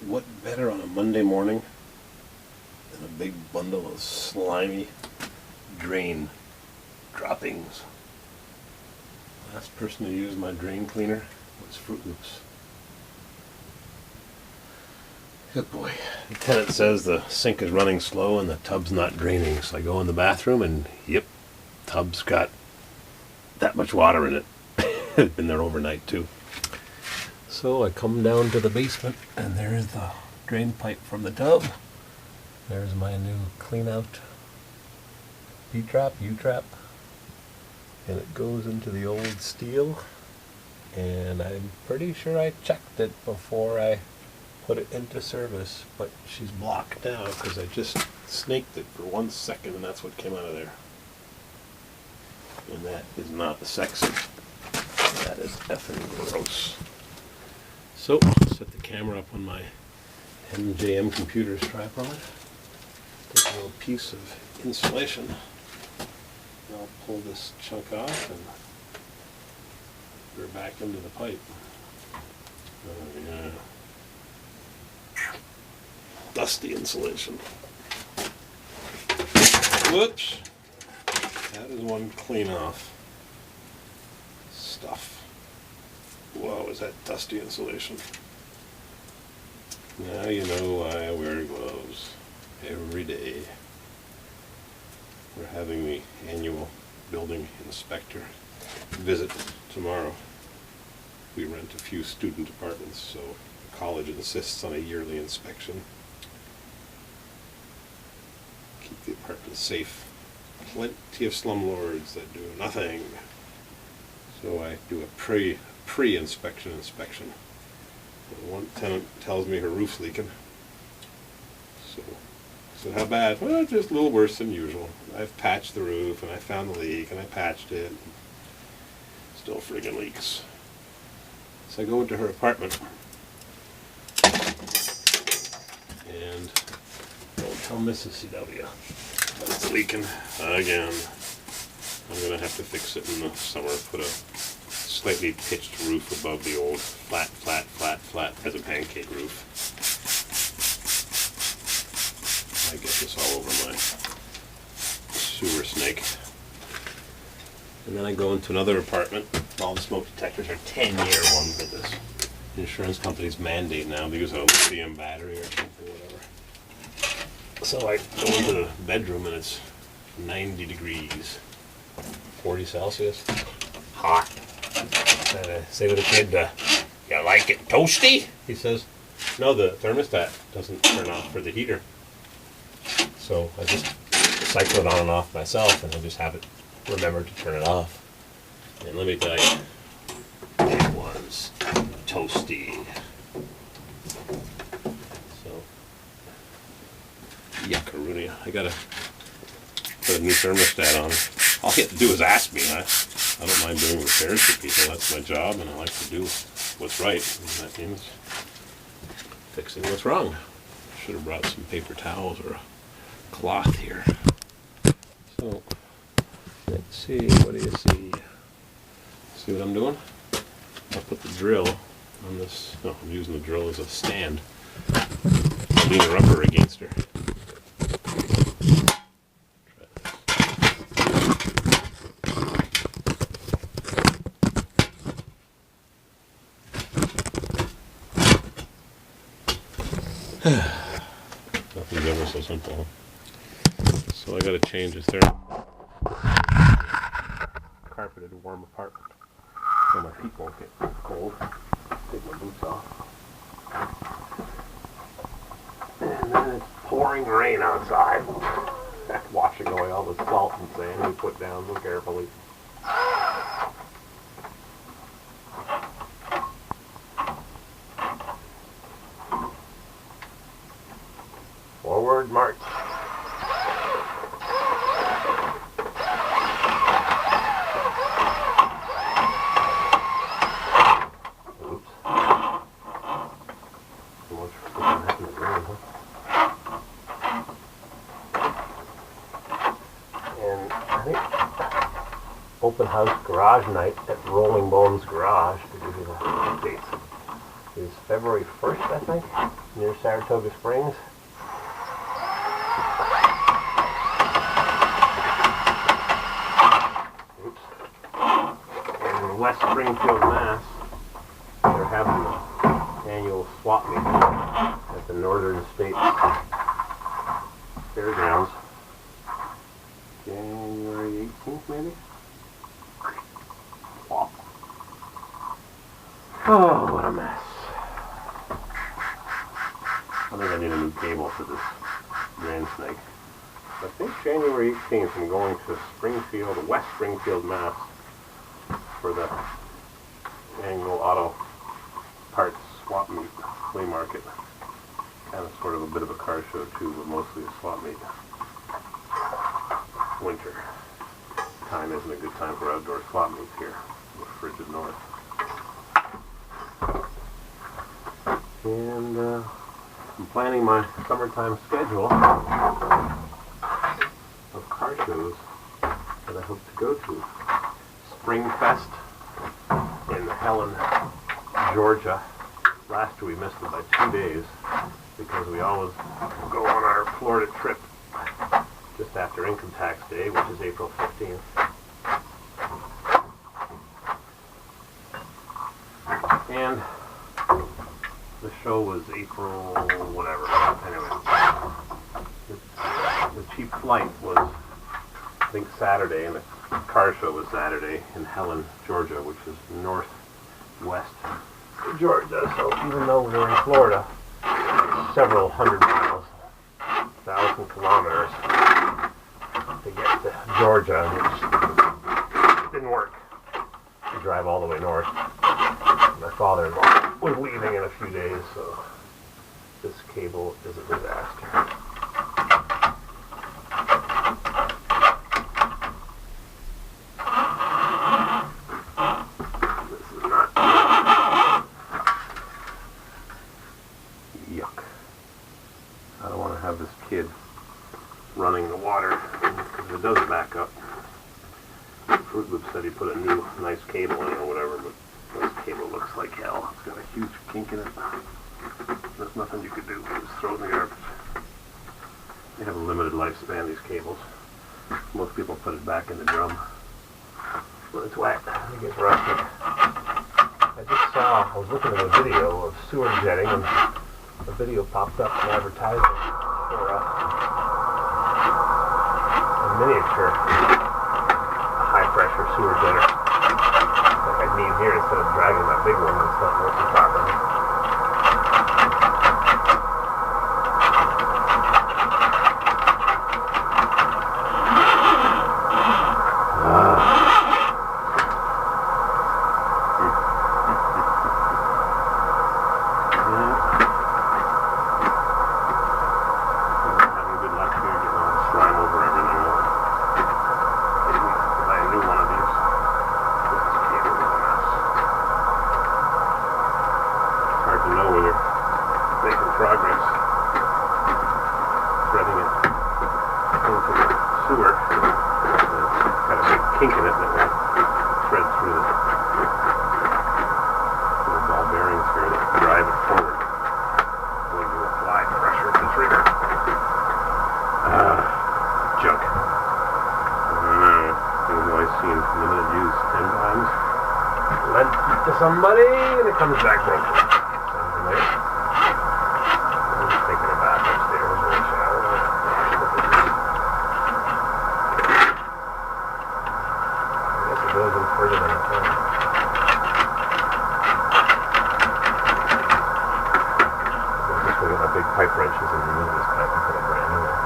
What better on a Monday morning than a big bundle of slimy drain droppings? Last person to use my drain cleaner was Fruit Loops. Good boy. The tenant says the sink is running slow and the tub's not draining, so I go in the bathroom and yep, tub's got that much water in it. It's been there overnight too. So I come down to the basement and there's the drain pipe from the tub. There's my new clean out P-trap, U-trap. And it goes into the old steel. And I'm pretty sure I checked it before I put it into service, but she's blocked now because I just snaked it for 1 second and that's what came out of there. And that is not sexy. That is effing gross. So, set the camera up on my MJM Computers tripod. Take a little piece of insulation. And I'll pull this chunk off and put her back into the pipe. Oh yeah. Dusty insulation. Whoops. That is one clean off. Stuff. Whoa, is that dusty insulation? Now you know why I wear gloves every day. We're having the annual building inspector visit tomorrow. We rent a few student apartments, so the college insists on a yearly inspection. Keep the apartment safe. Plenty of slumlords that do nothing. So I do a pre-inspection. One tenant tells me her roof's leaking. So how bad? Well, just a little worse than usual. I've patched the roof and I found the leak and I patched it. Still friggin' leaks. So I go into her apartment and don't tell Mrs. CW, but it's leaking again. I'm going to have to fix it in the summer, put a slightly pitched roof above the old flat as a pancake roof. I get this all over my sewer snake. And then I go into another apartment. All the smoke detectors are 10-year ones that this insurance company's mandate now because of a lithium battery or something, whatever. So I go into the bedroom and it's 90 degrees. 40 Celsius. Hot. And I say to the kid, you like it toasty? He says, no, the thermostat doesn't turn off for the heater. So I just cycle it on and off myself and I just have it remember to turn it off. And let me tell you, it was toasty. So, yuckaroony. I gotta put a new thermostat on. All you have to do is ask me. I don't mind doing repairs for people. That's my job, and I like to do what's right. And that means fixing what's wrong. Should have brought some paper towels or a cloth here. So, let's see. What do you see? See what I'm doing? I'll put the drill on this. No, I'm using the drill as a stand. Lean her upper against her. Nothing's ever so simple. So I gotta change this there. Carpeted warm apartment. So my feet won't get cold. Take my boots off. And then it's pouring rain outside. Washing away all the salt and sand we put down so carefully. Forward march. Oops. So much for that in the ground, huh? And I think open house garage night at Rolling Bones Garage, to give you the updates, is February 1st, I think, near Saratoga Springs. Oops. And in West Springfield, Mass, they're having the annual swap meet at the Northern States Fairgrounds. January 18th, maybe? Swap. Oh, what a mess. I think I need a new cable for this Grand Snake. I think January 18th I'm going to Springfield, West Springfield, Mass for the annual auto parts swap meet, flea market. Kind of sort of a bit of a car show too, but mostly a swap meet. Winter time isn't a good time for outdoor swap meets here in the frigid north. And I'm planning my summertime schedule of car shows that I hope to go to. Springfest in Helen, Georgia. Last year we missed it by 2 days because we always go on our Florida trip just after Income Tax Day, which is April 15th. And the show was April whatever. Anyway, the cheap flight was, I think, Saturday, and the car show was Saturday in Helen, Georgia, which is northwest Georgia. So even though we're in Florida, several hundred miles, 1,000 kilometers to get to Georgia, which didn't work. To drive all the way north. My father-in-law was leaving in a few days, so this cable is a disaster. This is not yuck. I don't want to have this kid running the water because it does back up. Fruit Loop said he put a new nice cable in or whatever, but this cable looks like hell. It's got a huge kink in it. There's nothing you could do. Just throw it in the garbage. They have a limited lifespan, these cables. Most people put it back in the drum. When it's wet, it gets rusted. I was looking at a video of sewer jetting, and a video popped up, an advertisement for a miniature high-pressure sewer jetter. Like I need here instead of dragging that big one that's not working properly. Somebody, and it comes back broken. Sounds familiar. I'm just thinking about upstairs in the shower. I guess it goes in further than I thought. I'm just going to get my big pipe wrenches and remove this pipe and put a brand new one.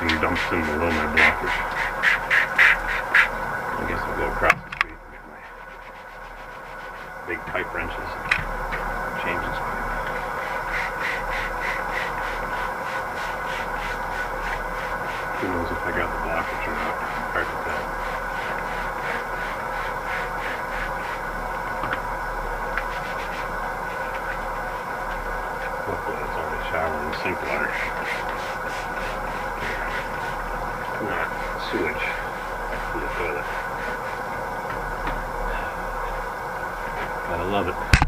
being dumped in below my blockers. I guess I'll go across the street and get my big pipe wrenches and change this pipe. Who knows if I got the blockage or not? Hard to tell. Hopefully it's only shower and sink water. Not sewage from the toilet. Gotta love it.